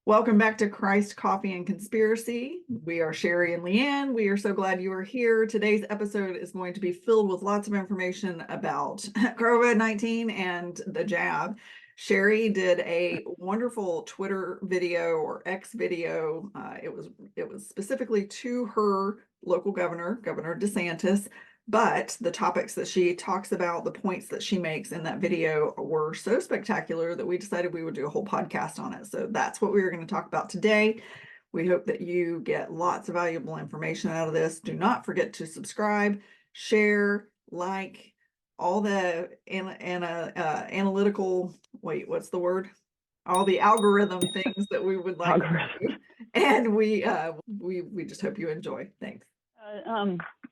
Welcome back to Christ, Coffee, and Conspiracy. We are Sheri and Leigh Ann. We are so glad you are here. Today's episode is going to be filled with lots of information about COVID-19 and the jab. Sheri did a wonderful Twitter video or X video. It was specifically to her local governor, Governor DeSantis. But the topics that she talks about, the points that she makes in that video were so spectacular that we decided we would do a whole podcast on it. So that's what we are going to talk about today. We hope that you get lots of valuable information out of this. Do not forget to subscribe, share, like, all the analytical, wait, what's the word? All the algorithm things that we would like to do. And we just hope you enjoy. Thanks.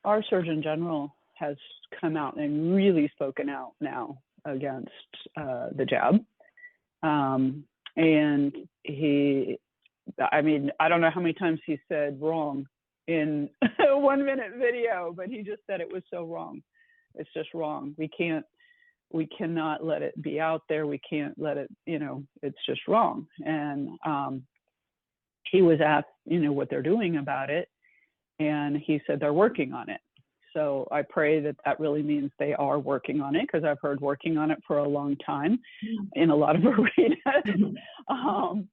Our Surgeon General has come out and really spoken out now against the jab. And I don't know how many times he said wrong in a 1-minute video, but he just said it was so wrong. It's just wrong. We cannot let it be out there. We can't let it, it's just wrong. And he was asked, what they're doing about it. And he said they're working on it. So I pray that that really means they are working on it, because I've heard working on it for a long time in a lot of arenas. And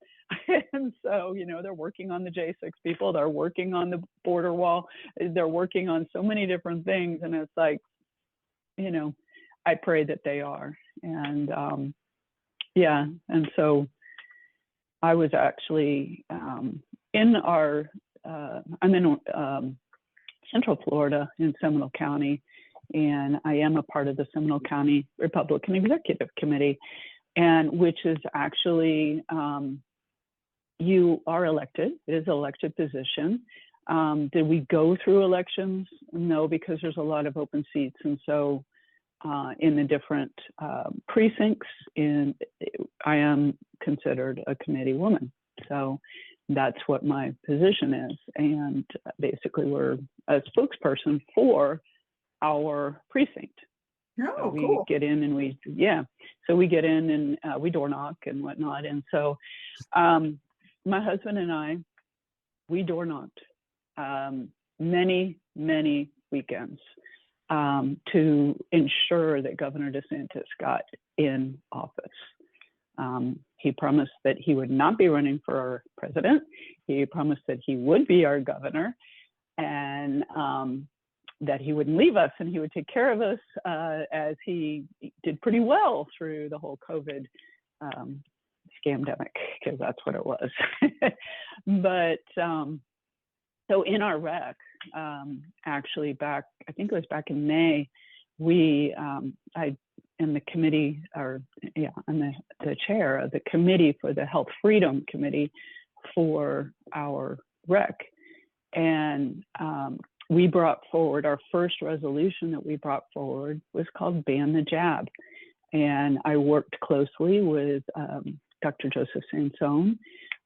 so, they're working on the J6 people. They're working on the border wall. They're working on so many different things. And it's like, I pray that they are. And and so I was actually in our, I'm in Central Florida in Seminole County, and I am a part of the Seminole County Republican Executive Committee, and which is actually, you are elected. It is an elected position. Did we go through elections? No, because there's a lot of open seats. And so in the different precincts, I am considered a committee woman. So that's what my position is. And basically we're a spokesperson for our precinct. Oh, so we cool. Get in and so we get in and we door knock and whatnot. And so my husband and I, we door knocked many, many weekends to ensure that Governor DeSantis got in office. He promised that he would not be running for president. He promised that he would be our governor, and that he wouldn't leave us and he would take care of us, as he did pretty well through the whole COVID scamdemic, because that's what it was. But so in our rec, actually I think it was back in May, I am the committee, I'm the chair of the committee for the Health Freedom Committee for our rec. And we brought forward, our first resolution that we brought forward was called Ban the Jab. And I worked closely with Dr. Joseph Sansone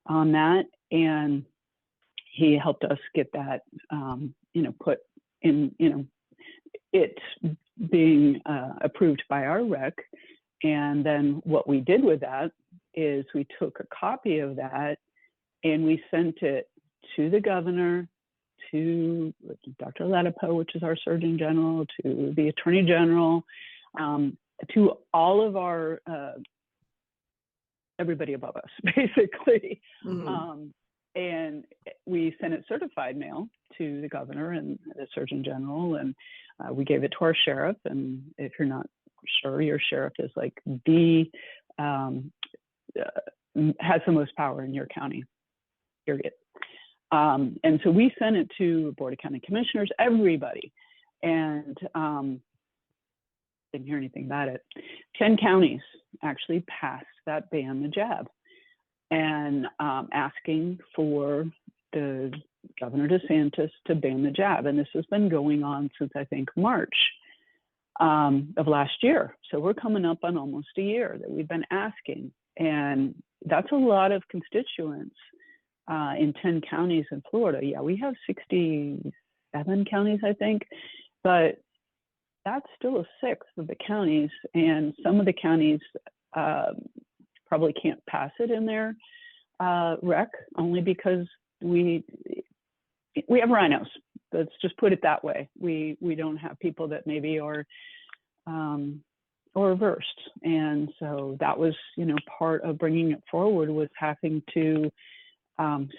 on that. And he helped us get that, put in, it being approved by our rec. And then what we did with that is we took a copy of that and we sent it to the governor, to Dr. Letipo, which is our Surgeon General, to the Attorney General, to all of our, everybody above us, basically. Mm-hmm. And we sent it certified mail to the governor and the Surgeon General, and we gave it to our sheriff. And if you're not sure, your sheriff is like has the most power in your county, period. And so we sent it to Board of County Commissioners, everybody, and didn't hear anything about it. 10 counties actually passed that Ban the Jab, and asking for the Governor DeSantis to ban the jab. And this has been going on since, I think, March of last year. So we're coming up on almost a year that we've been asking. And that's a lot of constituents in 10 counties in Florida. Yeah, we have 67 counties, I think, but that's still a sixth of the counties. And some of the counties probably can't pass it in their wreck, only because we have rhinos. Let's just put it that way. We don't have people that maybe are or versed, and so that was, you know, part of bringing it forward, was having to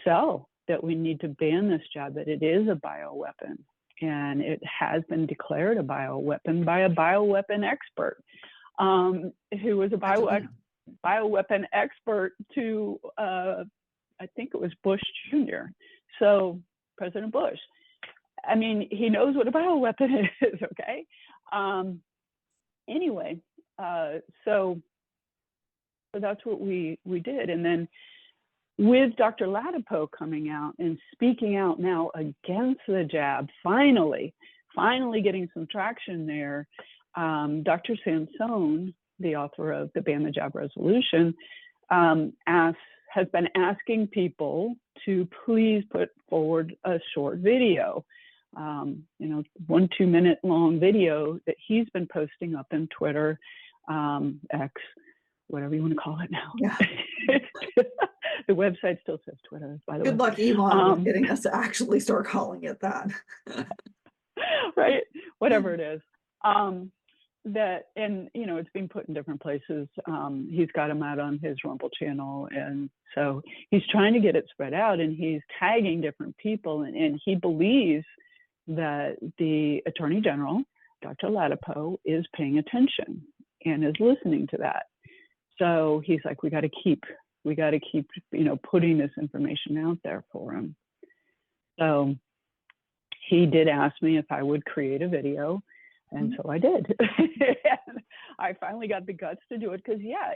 sell that we need to ban this jab, that it is a bioweapon, and it has been declared a bioweapon by a bioweapon expert, who was a bioweapon expert to I think it was Bush Jr. So President Bush. I mean, he knows what a bioweapon is, okay? Anyway, so that's what we did. And then with Dr. Ladapo coming out and speaking out now against the jab, finally getting some traction there, Dr. Sansone, the author of the Ban the Jab Resolution, has been asking people to please put forward a short video, 1-2 minute long video that he's been posting up in Twitter, X, whatever you want to call it now. Yeah. The website still says Twitter, by the way. Good luck, Elon, getting us to actually start calling it that. Right, whatever it is. That, and you know, it's being put in different places. He's got him out on his Rumble channel, and so he's trying to get it spread out, and he's tagging different people, and he believes that the Attorney General, Dr. Ladapo, is paying attention and is listening to that. So he's like, we got to keep, you know, putting this information out there for him. So he did ask me if I would create a video. And so I did. And I finally got the guts to do it, because yeah,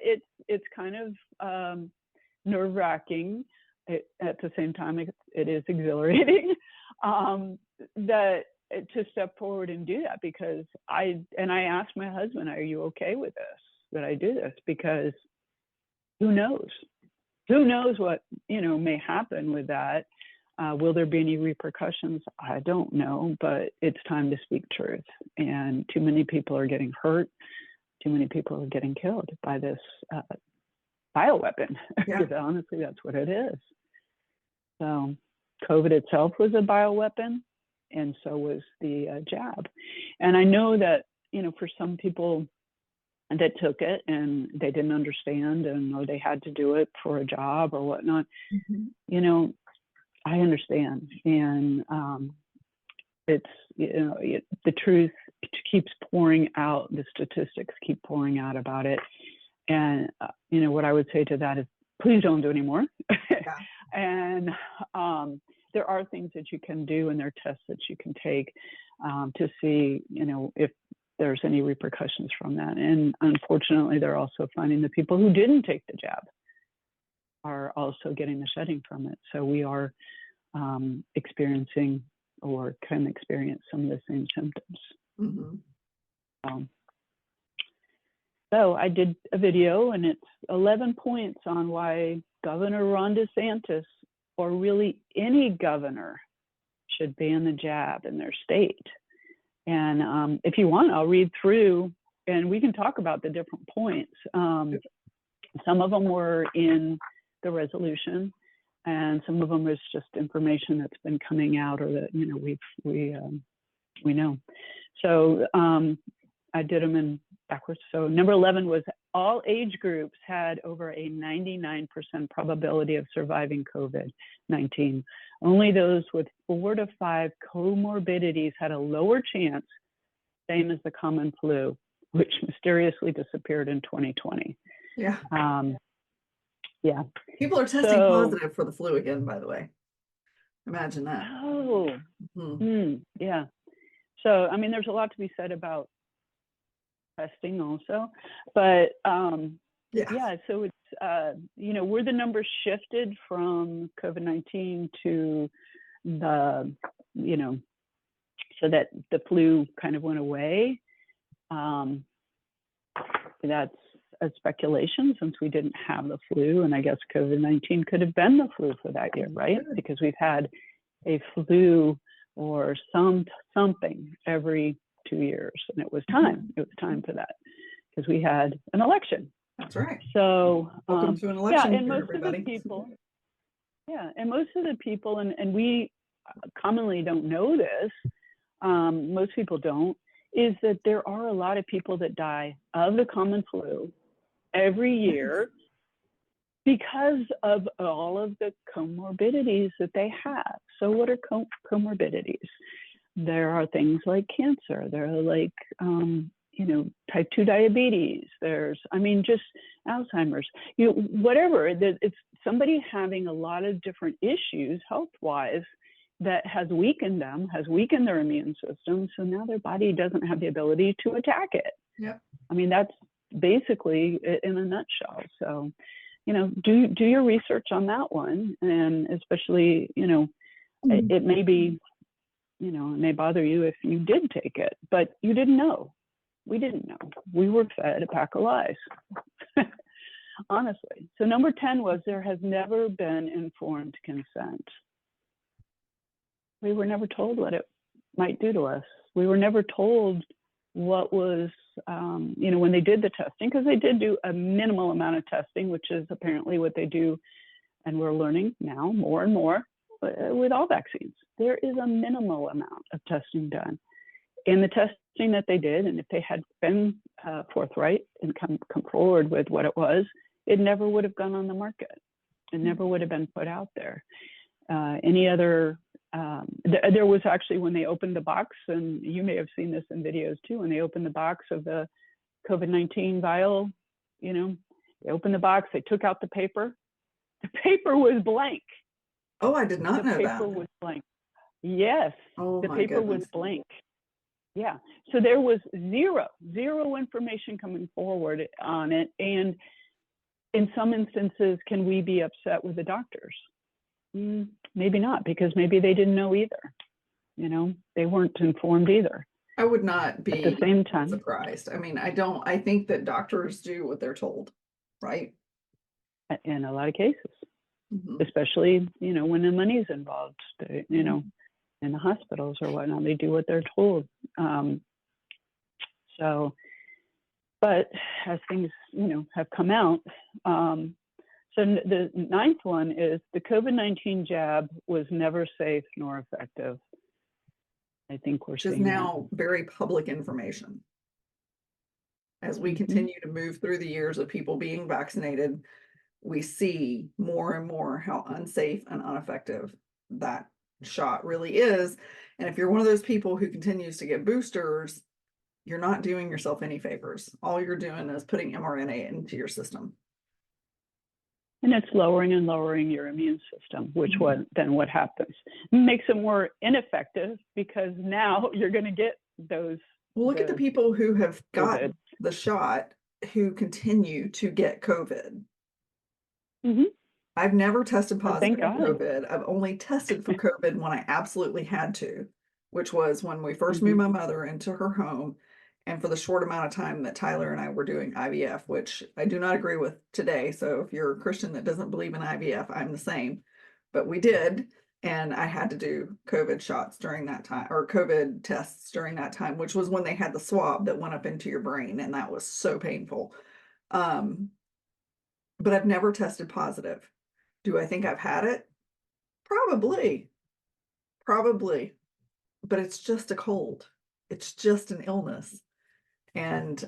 it's kind of nerve-wracking. At the same time, it is exhilarating that to step forward and do that, because I asked my husband, are you okay with this, that I do this? Because who knows what, you know, may happen with that. Will there be any repercussions? I don't know, but it's time to speak truth. And too many people are getting hurt. Too many people are getting killed by this bioweapon. Yeah. Because honestly, that's what it is. So COVID itself was a bioweapon, and so was the jab. And I know that, you know, for some people that took it and they didn't understand, or they had to do it for a job or whatnot, you know, I understand. And it's, you know, the truth keeps pouring out, the statistics keep pouring out about it. And, you know, what I would say to that is, please don't do anymore. Yeah. And there are things that you can do, and there are tests that you can take to see, you know, if there's any repercussions from that. And unfortunately, they're also finding the people who didn't take the jab are also getting the shedding from it. So we are experiencing, or can experience, some of the same symptoms. So I did a video, and it's 11 points on why Governor Ron DeSantis, or really any governor, should ban the jab in their state. And if you want, I'll read through, and we can talk about the different points. Some of them were in the resolution, and some of them is just information that's been coming out, or that, you know, we know. So I did them in backwards. So number 11 was, all age groups had over a 99% probability of surviving COVID-19. Only those with 4 to 5 comorbidities had a lower chance, same as the common flu, which mysteriously disappeared in 2020. Yeah. Yeah. People are testing positive for the flu again, by the way. Imagine that. Oh, yeah. So, I mean, there's a lot to be said about testing also, but yeah, so it's, you know, where the numbers shifted from COVID-19 to the, you know, so that the flu kind of went away. That's a speculation, since we didn't have the flu, and I guess COVID-19 could have been the flu for that year, right? Because we've had a flu or something every 2 years, and it was time. It was time for that, because we had an election. That's right. So welcome to an election, yeah, and most everybody. of the people, Yeah, and most of the people, and we commonly don't know this, most people don't, is that there are a lot of people that die of the common flu every year because of all of the comorbidities that they have. So what are comorbidities? There are things like cancer. There are like, type 2 diabetes. There's, just Alzheimer's, whatever. It's somebody having a lot of different issues health-wise that has weakened them, has weakened their immune system. So now their body doesn't have the ability to attack it. Yep. That's basically it in a nutshell. So, do your research on that one. And especially, it may be, it may bother you if you did take it, but you didn't know. We didn't know. We were fed a pack of lies, honestly. So number 10 was there has never been informed consent. We were never told what it might do to us. We were never told what was, when they did the testing, because they did do a minimal amount of testing, which is apparently what they do. And we're learning now more and more with all vaccines. There is a minimal amount of testing done. In the testing that they did, and if they had been forthright and come forward with what it was, it never would have gone on the market. It never would have been put out there. There was actually, when they opened the box, and you may have seen this in videos too, when they opened the box of the COVID-19 vial, they opened the box, they took out the paper. The paper was blank. Oh, I did not know that. The paper was blank. Yes, the paper was blank. Yeah, so there was zero information coming forward on it. And in some instances, can we be upset with the doctors? Maybe not, because maybe they didn't know either. They weren't informed either. I would not be at the same time surprised. I think that doctors do what they're told, right? In a lot of cases, especially, when the money's involved, in the hospitals or whatnot, they do what they're told. But as things, have come out, so the 9th one is the COVID-19 jab was never safe nor effective. I think we're seeing now very public information. As we continue to move through the years of people being vaccinated, we see more and more how unsafe and ineffective that shot really is. And if you're one of those people who continues to get boosters, you're not doing yourself any favors. All you're doing is putting mRNA into your system. And it's lowering and lowering your immune system, which then what happens? It makes it more ineffective, because now you're going to get those. Well, look at the people who have got the shot who continue to get COVID. I've never tested positive for COVID. I've only tested for COVID when I absolutely had to, which was when we first moved my mother into her home. And for the short amount of time that Tyler and I were doing IVF, which I do not agree with today. So if you're a Christian that doesn't believe in IVF, I'm the same. But we did. And I had to do COVID shots during that time, or COVID tests during that time, which was when they had the swab that went up into your brain. And that was so painful. But I've never tested positive. Do I think I've had it? Probably. But it's just a cold. It's just an illness. And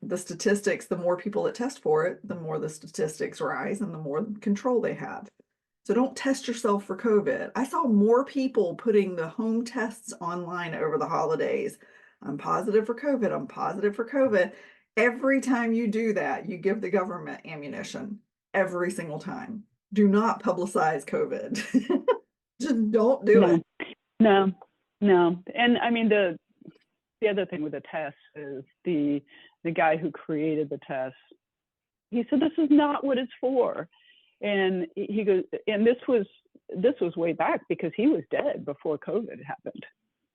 the statistics, the more people that test for it, the more the statistics rise and the more control they have. So don't test yourself for COVID. I saw more people putting the home tests online over the holidays. I'm positive for COVID. I'm positive for COVID. Every time you do that, you give the government ammunition. Every single time. Do not publicize COVID. Just don't do it. No. And the other thing with the test is the guy who created the test, he said, this is not what it's for. And he goes, and this was way back, because he was dead before COVID happened.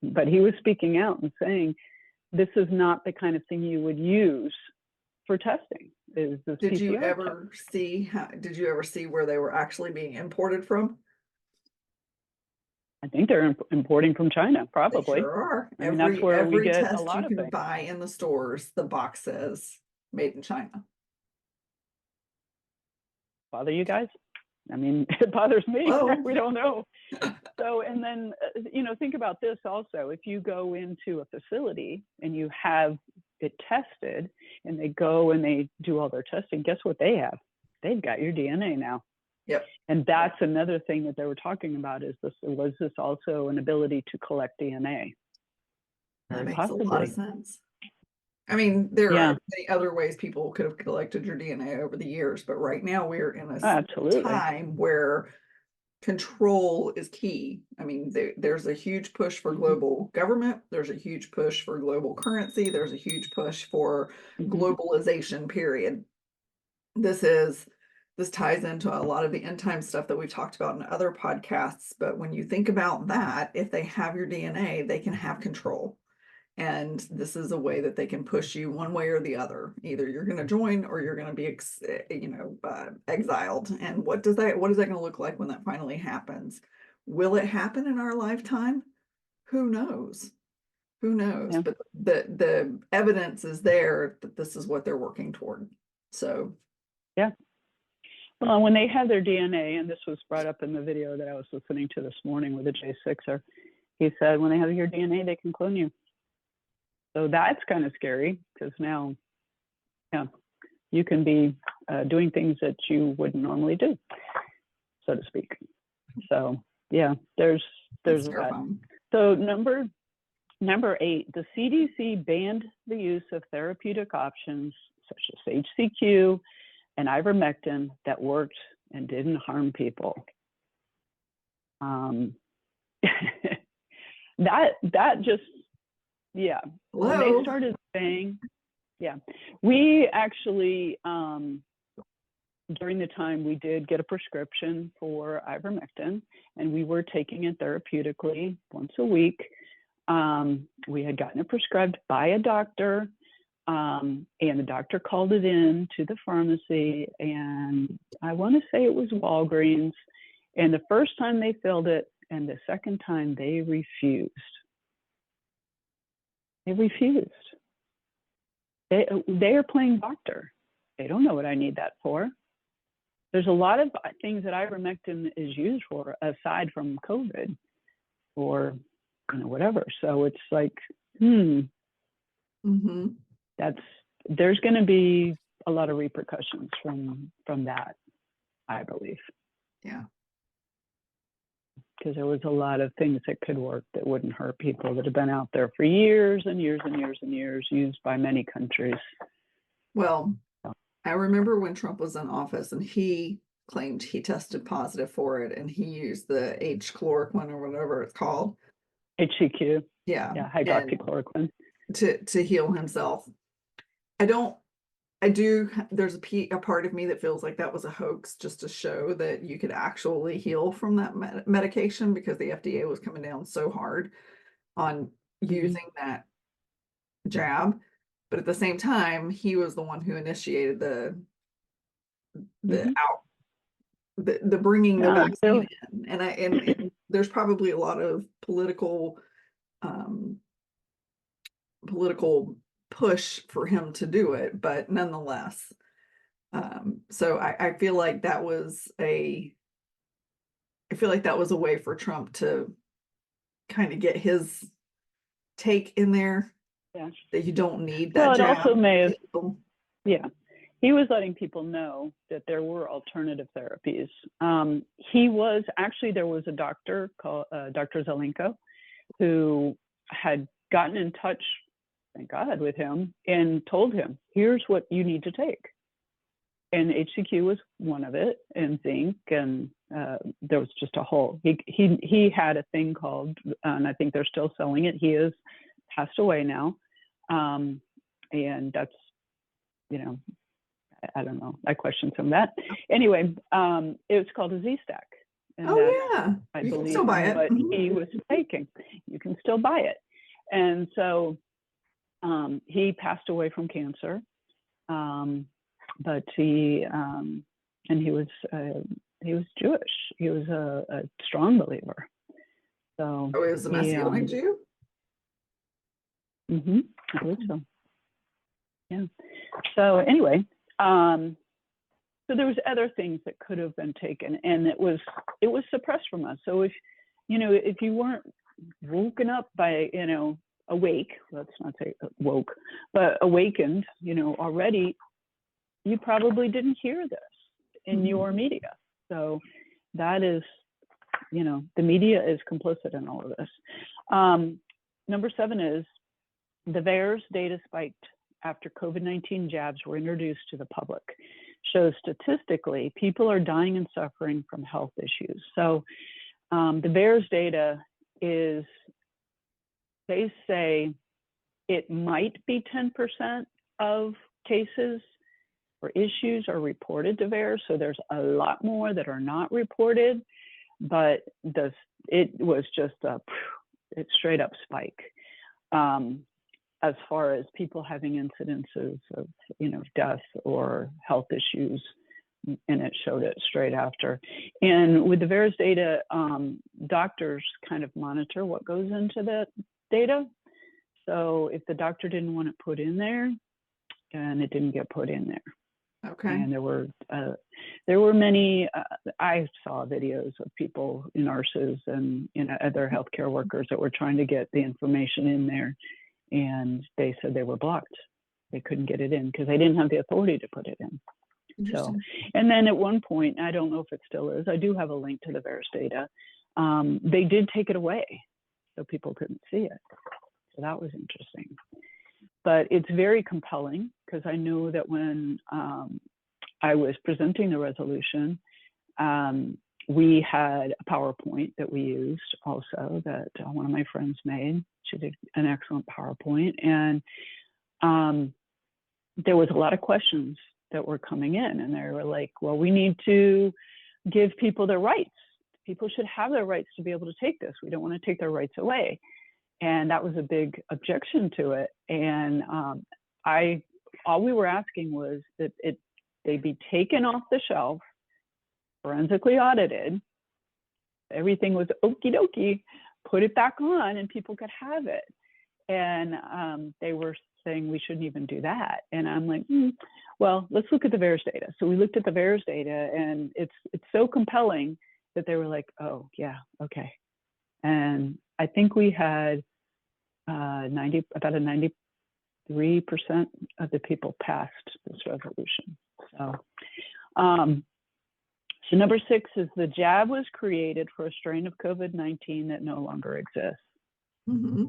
But he was speaking out and saying, this is not the kind of thing you would use for testing. Did you ever see where they were actually being imported from? I think they're importing from China, probably. They sure are. That's where we get a lot of things. You can buy in the stores, the box says made in China. Bother you guys? I mean, it bothers me. Oh. We don't know. So, and then, think about this also. If you go into a facility and you have it tested and they go and they do all their testing, guess what they have? They've got your DNA now. Yep. And that's another thing that they were talking about is was this also an ability to collect DNA? That Very makes possibly. a lot of sense. I mean, there Yeah. are many other ways people could have collected your DNA over the years, but right now we're in a Absolutely. time where control is key. I mean, there's a huge push for global government. There's a huge push for global currency. There's a huge push for globalization, period. This ties into a lot of the end time stuff that we've talked about in other podcasts. But when you think about that, if they have your DNA, they can have control. And this is a way that they can push you one way or the other. Either you're going to join or you're going to be, exiled. And what is that going to look like when that finally happens? Will it happen in our lifetime? Who knows? Who knows? Yeah. But the evidence is there that this is what they're working toward. So, yeah. Well, when they have their DNA, and this was brought up in the video that I was listening to this morning with the J6er, he said, when they have your DNA, they can clone you. So that's kind of scary because now, you can be doing things that you wouldn't normally do, so to speak. So yeah, there's that. So number 8, the CDC banned the use of therapeutic options such as HCQ and ivermectin that worked and didn't harm people. That just, yeah. Hello? When they started saying, we actually, during the time we did get a prescription for ivermectin, and we were taking it therapeutically once a week. We had gotten it prescribed by a doctor, and the doctor called it in to the pharmacy, and I want to say it was Walgreens. And the first time they filled it, and the second time they refused. They refused. They are playing doctor. They don't know what I need that for. There's a lot of things that ivermectin is used for aside from COVID or whatever. So it's like, there's going to be a lot of repercussions from that, I believe. Yeah. Because there was a lot of things that could work that wouldn't hurt people that have been out there for years and years and years and years, used by many countries. Well, I remember when Trump was in office and he claimed he tested positive for it and he used the H-chloroquine or whatever it's called. HCQ. Yeah. Yeah, hydroxychloroquine. To heal himself. There's a part of me that feels like that was a hoax just to show that you could actually heal from that medication, because the FDA was coming down so hard on using that jab. But at the same time, he was the one who initiated the bringing the vaccine in. And there's probably a lot of political push for him to do it, but nonetheless, so I feel like that was a way for Trump to kind of get his take in there. Yeah. That you don't need that. Well, it jab. also may have, he was letting people know that there were alternative therapies. There was a doctor called Dr. Zelenko who had gotten in touch, thank God, with him and told him, here's what you need to take. And HCQ was one of it, and zinc, and there was just a whole, he had a thing called, and I think they're still selling it. He has passed away now. And that's, I don't know. I question some of that. Anyway, it was called a Z-Stack. And I you believe can still buy it. But he was taking. You can still buy it. And so he passed away from cancer. But he was Jewish. He was a strong believer. So he was a Messianic Jew? I believe so. Yeah. So anyway, So there was other things that could have been taken, and it was suppressed from us. So if you weren't woken up by, awake, let's not say woke, but awakened, already, you probably didn't hear this in your media. So that is, the media is complicit in all of this. Number 7 is the VAERS data spiked after COVID-19 jabs were introduced to the public. Shows statistically, people are dying and suffering from health issues. So the VAERS data is, they say it might be 10% of cases or issues are reported to VAERS. So there's a lot more that are not reported, but it was just it's straight up spike. As far as people having incidences of, death or health issues, and it showed it straight after. And with the VAERS data, doctors kind of monitor what goes into that data. So if the doctor didn't want it put in there, then it didn't get put in there. Okay. And there were many, I saw videos of people, nurses and other healthcare workers that were trying to get the information in there, and they said they were blocked. They couldn't get it in because they didn't have the authority to put it in. So, and then at one point, I don't know if it still is, I do have a link to the VAERS data. They did take it away, so people couldn't see it. So that was interesting. But it's very compelling because I know that when I was presenting the resolution, we had a PowerPoint that we used also that one of my friends made. She did an excellent PowerPoint. And there was a lot of questions that were coming in, and they were like, well, we need to give people their rights. People should have their rights to be able to take this. We don't want to take their rights away. And that was a big objection to it. And all we were asking was that they be taken off the shelf, forensically audited, everything was okie dokie, put it back on and people could have it. And they were saying we shouldn't even do that. And I'm like, well, let's look at the VAERS data. So we looked at the VAERS data, and it's so compelling that they were like, oh yeah, okay. And I think we had about a 93% of the people passed this resolution. So, so number 6 is the jab was created for a strain of COVID-19 that no longer exists. Mm-hmm.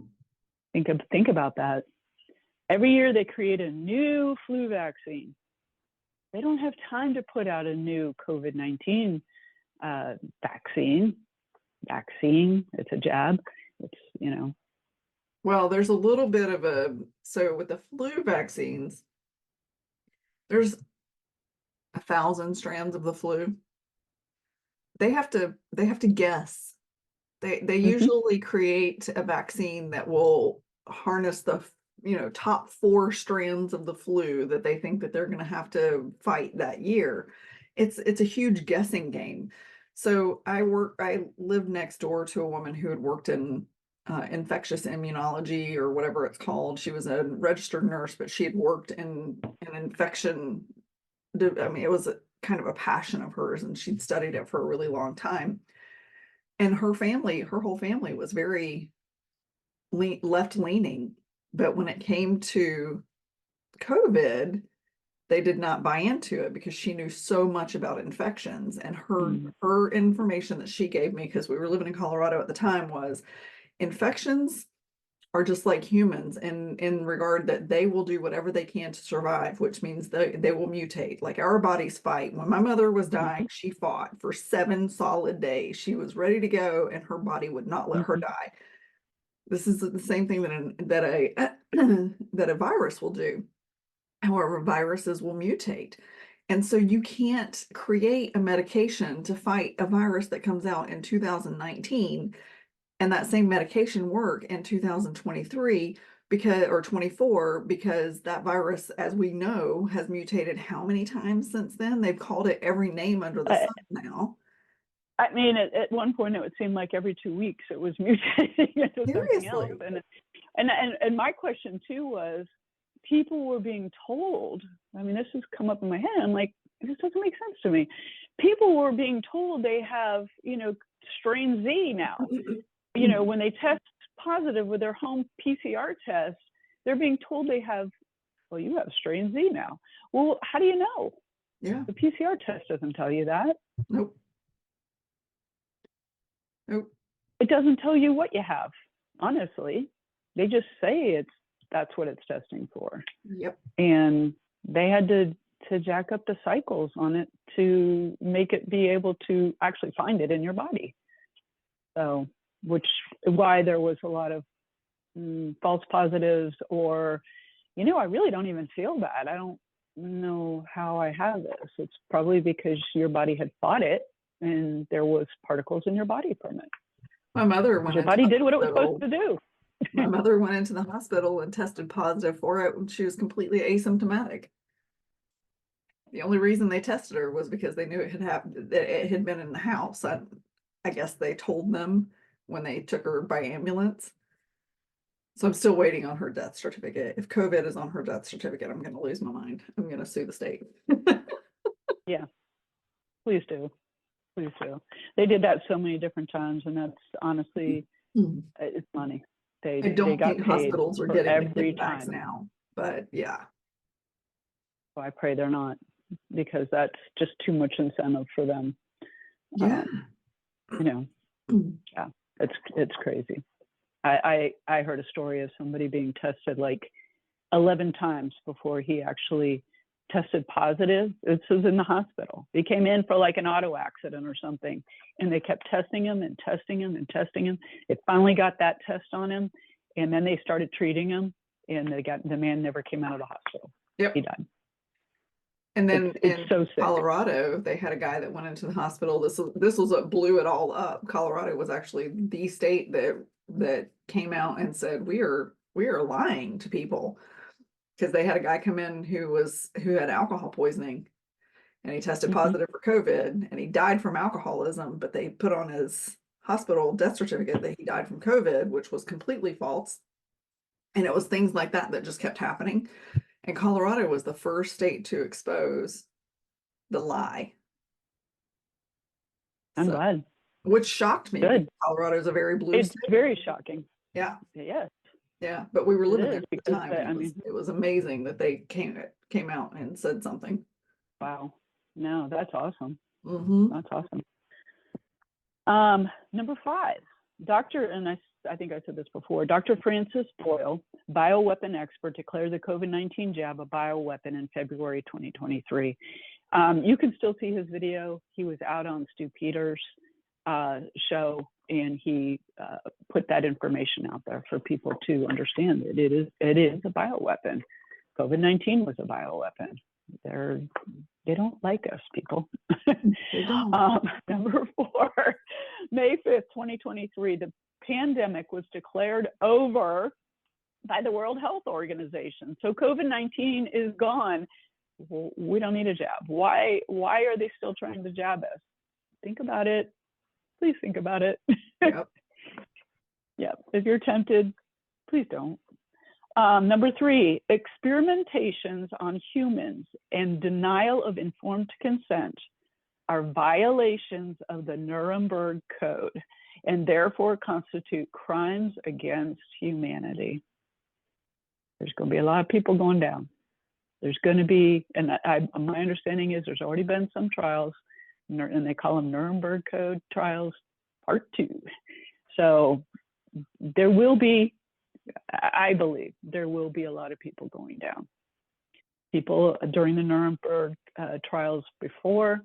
Think about that. Every year they create a new flu vaccine. They don't have time to put out a new COVID-19 vaccine. It's a jab. It's, Well, there's a little bit of so with the flu vaccines, there's 1,000 strands of the flu. They have to guess. They usually create a vaccine that will harness the top 4 strands of the flu that they think that they're going to have to fight that year. It's a huge guessing game. So I lived next door to a woman who had worked in infectious immunology or whatever it's called. She was a registered nurse, but she had worked in an infection. I mean, it was kind of a passion of hers, and she'd studied it for a really long time. And her whole family was very left-leaning. But when it came to COVID, they did not buy into it because she knew so much about infections. And her information that she gave me, because we were living in Colorado at the time, was infections are just like humans in regard that they will do whatever they can to survive, which means they will mutate. Like our bodies fight. When my mother was dying, she fought for 7 solid days. She was ready to go, and her body would not let her die. This is the same thing that a virus will do. However, viruses will mutate. And so you can't create a medication to fight a virus that comes out in 2019 and that same medication work in 2023 or 24, because that virus, as we know, has mutated how many times since then? They've called it every name under the sun now. I mean, at one point it would seem like every 2 weeks it was mutating into something else. And my question too was, people were being told, I mean, this has come up in my head, I'm like, this doesn't make sense to me. People were being told they have, strain Z now. When they test positive with their home PCR test, they're being told they have, well, you have strain Z now. Well, how do you know? Yeah. The PCR test doesn't tell you that. Nope. Nope. It doesn't tell you what you have, honestly. They just say that's what it's testing for. Yep. And they had to jack up the cycles on it to make it be able to actually find it in your body. So, why there was a lot of false positives, or, I really don't even feel bad. I don't know how I have this. It's probably because your body had fought it and there was particles in your body from it. My mother went. Your body did what it was supposed to do. My mother went into the hospital and tested positive for it when she was completely asymptomatic. The only reason they tested her was because they knew it had happened, that it had been in the house. I guess they told them when they took her by ambulance. So I'm still waiting on her death certificate. If COVID is on her death certificate, I'm going to lose my mind. I'm going to sue the state. Yeah, please do. Please do. They did that so many different times, and that's honestly, it's money. I don't got think paid hospitals are for getting every the time kickbacks now, but yeah. So I pray they're not, because that's just too much incentive for them. Yeah. Yeah, it's crazy. I heard a story of somebody being tested like 11 times before he actually tested positive. This was in the hospital. He came in for like an auto accident or something, and they kept testing him and testing him and testing him. It finally got that test on him, and then they started treating him, and the man never came out of the hospital. Yep. He died. And then it's in so sick. Colorado, they had a guy that went into the hospital. This was what blew it all up. Colorado was actually the state that came out and said we are lying to people, because they had a guy come in who had alcohol poisoning, and he tested positive for COVID, and he died from alcoholism, but they put on his hospital death certificate that he died from COVID, which was completely false. And it was things like that just kept happening. And Colorado was the first state to expose the lie. I'm glad. Which shocked me. Good. Colorado is a very blue state. It's very shocking. Yeah. Yes. Yeah, but we were living there at the time. It was amazing that they came out and said something. Wow. No, that's awesome. That's awesome. Number 5, I think I said this before, Dr. Francis Boyle, bioweapon expert, declared the COVID-19 jab a bioweapon in February 2023. You can still see his video. He was out on Stu Peters' show, and he put that information out there for people to understand that it is a bioweapon. COVID-19 was a bioweapon. They don't like us, people. They don't. Number 4, May 5th, 2023, the pandemic was declared over by the World Health Organization. So COVID-19 is gone. We don't need a jab. Why are they still trying to jab us? Think about it. Please think about it. Yep. Yeah. If you're tempted, please don't. Number 3, experimentations on humans and denial of informed consent are violations of the Nuremberg Code and therefore constitute crimes against humanity. There's going to be a lot of people going down. There's going to be, and my understanding is there's already been some trials, and they call them Nuremberg Code trials, part 2. So there will be, I believe, there will be a lot of people going down. People during the Nuremberg trials before,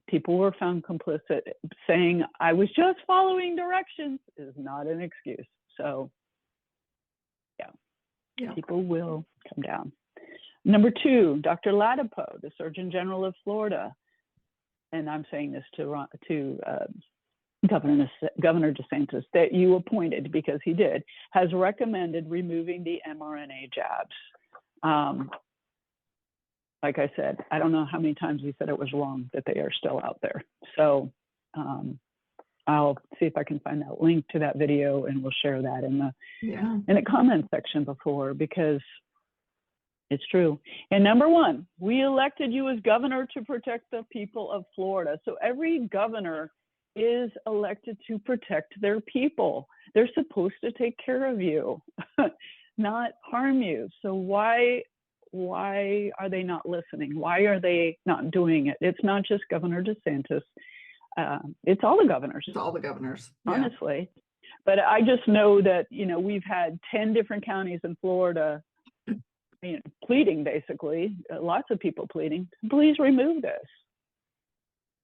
people were found complicit. Saying, I was just following directions is not an excuse. So yeah. People will come down. Number 2, Dr. Ladapo, the Surgeon General of Florida, and I'm saying this to Governor DeSantis, that you appointed, because he did, has recommended removing the mRNA jabs. Like I said, I don't know how many times he said it was wrong that they are still out there. So I'll see if I can find that link to that video, and we'll share that in the comment section because It's true. And number one, we elected you as governor to protect the people of Florida. So every governor is elected to protect their people. They're supposed to take care of you, not harm you. So why are they not listening? Why are they not doing it? It's not just Governor DeSantis. It's all the governors. It's all the governors, honestly. But I just know that, you know, we've had 10 different counties in Florida, you know, pleading, basically, lots of people pleading, please remove this.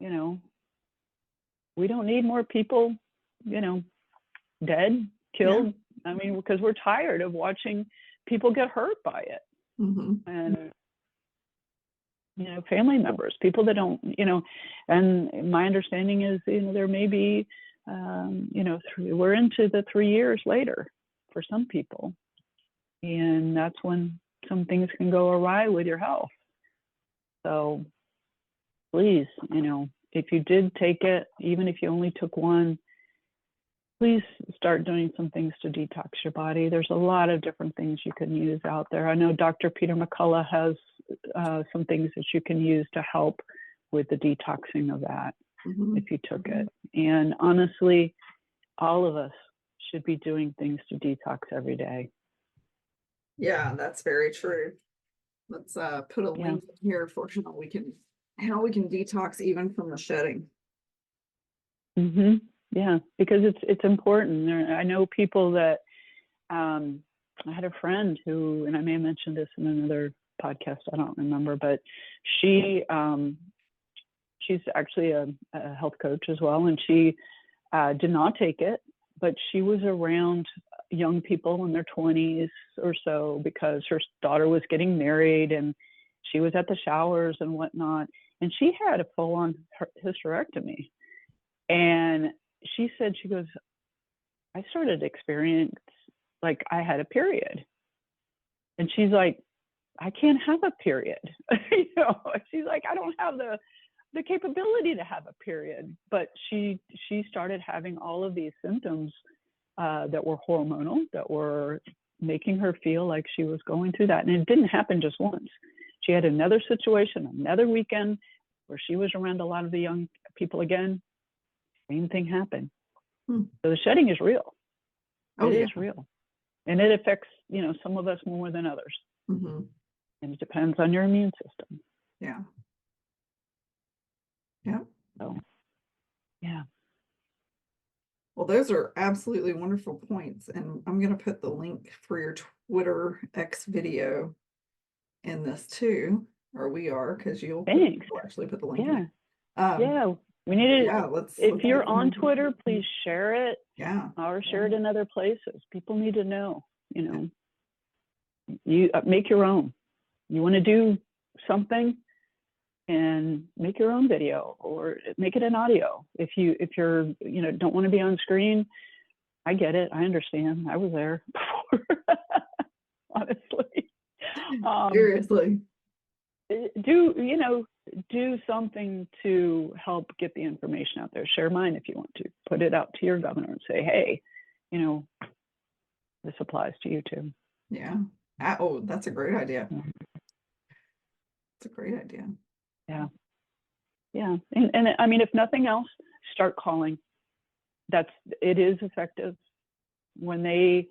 You know, we don't need more people, you know, dead, killed. Yeah. I mean, because we're tired of watching people get hurt by it. Mm-hmm. And, you know, family members, people that don't, you know, and my understanding is, you know, there may be, you know, we're into the 3 years later for some people. And that's when some things can go awry with your health. So please, you know, if you did take it, even if you only took one, please start doing some things to detox your body. There's a lot of different things you can use out there. I know Dr. Peter McCullough has some things that you can use to help with the detoxing of that, if you took it. And honestly, all of us should be doing things to detox every day. Yeah, that's very true. Let's put a link here for how we can detox even from the shedding. Yeah, because it's important. I know people that I had a friend who, and I may have mentioned this in another podcast, I don't remember, but she's actually a health coach as well, and she did not take it, but she was around young people in their 20s or so because her daughter was getting married and she was at the showers and whatnot, and she had a full-on hysterectomy. And she said, she goes, I started to experience like I had a period. And she's like, I can't have a period. You know, she's like, I don't have the capability to have a period. But she started having all of these symptoms that were hormonal, that were making her feel like she was going through that. And it didn't happen just once. She had another situation, another weekend where she was around a lot of the young people again. Same thing happened. So the shedding is real. It is real. And it affects, you know, some of us more than others. And it depends on your immune system. Yeah. So, yeah. Well, those are absolutely wonderful points. And I'm going to put the link for your Twitter X video in this too, or we are, because you'll actually put the link in. We need to, if you're on Twitter, please share it. Or share it in other places. People need to know, you know, you make your own. You want to do something and make your own video or make it an audio. If you're, you know, don't want to be on screen, I get it. I understand. I was there before, honestly. Seriously. Do something to help get the information out there. Share mine if you want to. Put it out to your governor and say, hey, you know, this applies to you too. Yeah. Oh, that's a great idea. It's a great idea. Yeah. And I mean, if nothing else, start calling. It is effective. When they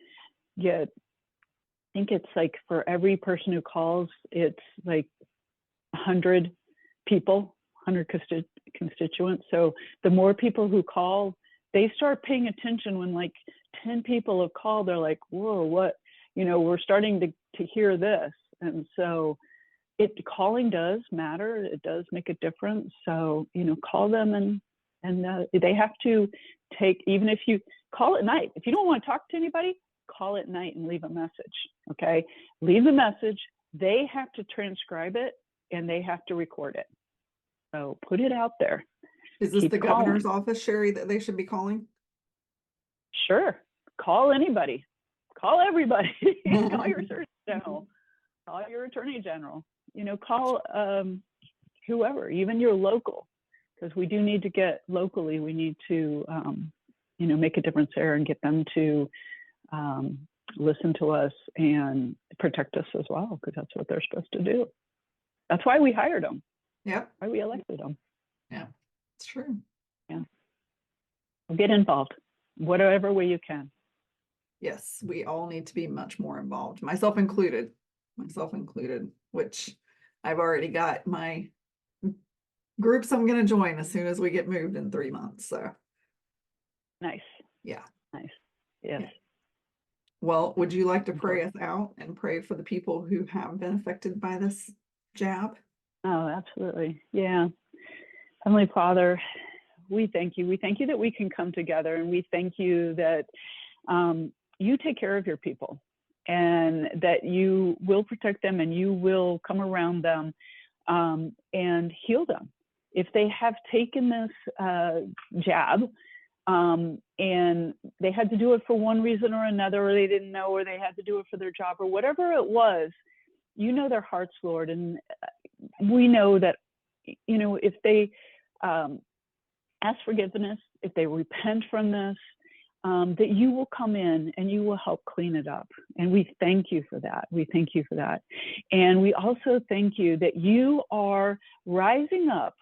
get, I think it's like for every person who calls, it's like 100 people, 100 constituents. So the more people who call, they start paying attention. When like 10 people have called, they're like, whoa, what, you know, we're starting to hear this. And so calling does matter. It does make a difference. So, you know, call them and they have to take, even if you call at night, if you don't want to talk to anybody, call at night and leave a message. Okay. Leave the message. They have to transcribe it and they have to record it. So put it out there. Is this the governor's office, Sheri, that they should be calling? Sure. Call anybody. Call everybody. Call your surgeon general. Call your attorney general. You know, call whoever, even your local, because we do need to get locally. We need to, you know, make a difference there and get them to listen to us and protect us as well, because that's what they're supposed to do. That's why we hired them. Yep. Why we elected them. Yeah, it's true. Yeah. Get involved, whatever way you can. Yes, we all need to be much more involved, myself included, which I've already got my groups I'm going to join as soon as we get moved in 3 months. So Nice. yeah. Nice. Yes. Yeah. Well, would you like to pray us out and pray for the people who have been affected by this jab? Oh, absolutely. Yeah. Heavenly Father, we thank you. We thank you that we can come together, and we thank you that you take care of your people, and that you will protect them, and you will come around them and heal them. If they have taken this jab and they had to do it for one reason or another, or they didn't know, or they had to do it for their job, or whatever it was, you know their hearts, Lord. And we know that, you know, if they ask forgiveness, if they repent from this, that you will come in and you will help clean it up. And we thank you for that. We thank you for that. And we also thank you that you are rising up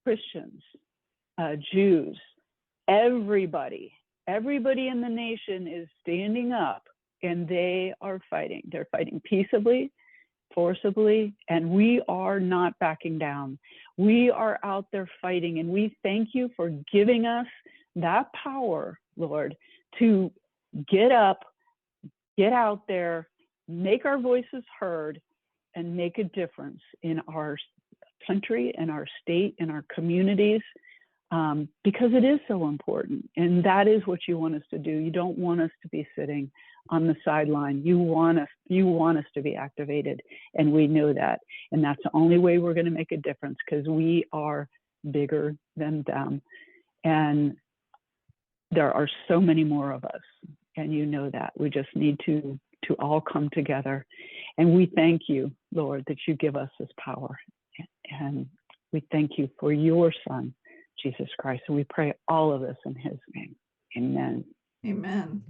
Christians, Jews, everybody in the nation is standing up, and they are fighting. They're fighting peaceably, forcibly, and we are not backing down. We are out there fighting, and we thank you for giving us that power, Lord, to get up, get out there, make our voices heard, and make a difference in our country, in our state, in our communities, because it is so important. And that is what you want us to do. You don't want us to be sitting on the sideline. You want us to be activated, and we know that. And that's the only way we're going to make a difference, because we are bigger than them. And there are so many more of us, and you know that. We just need to all come together. And we thank you, Lord, that you give us this power. And we thank you for your Son, Jesus Christ. And we pray all of this in his name. Amen. Amen.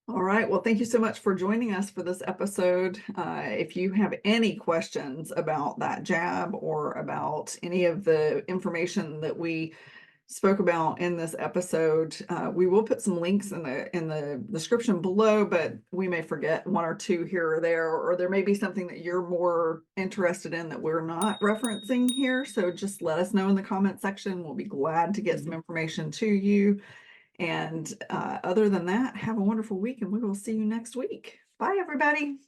All right. Well, thank you so much for joining us for this episode. If you have any questions about that jab or about any of the information that we spoke about in this episode, we will put some links in the description below, but we may forget one or two here or there, or there may be something that you're more interested in that we're not referencing here. So just let us know in the comment section. We'll be glad to get some information to you. And other than that, have a wonderful week, and we will see you next week. Bye, everybody.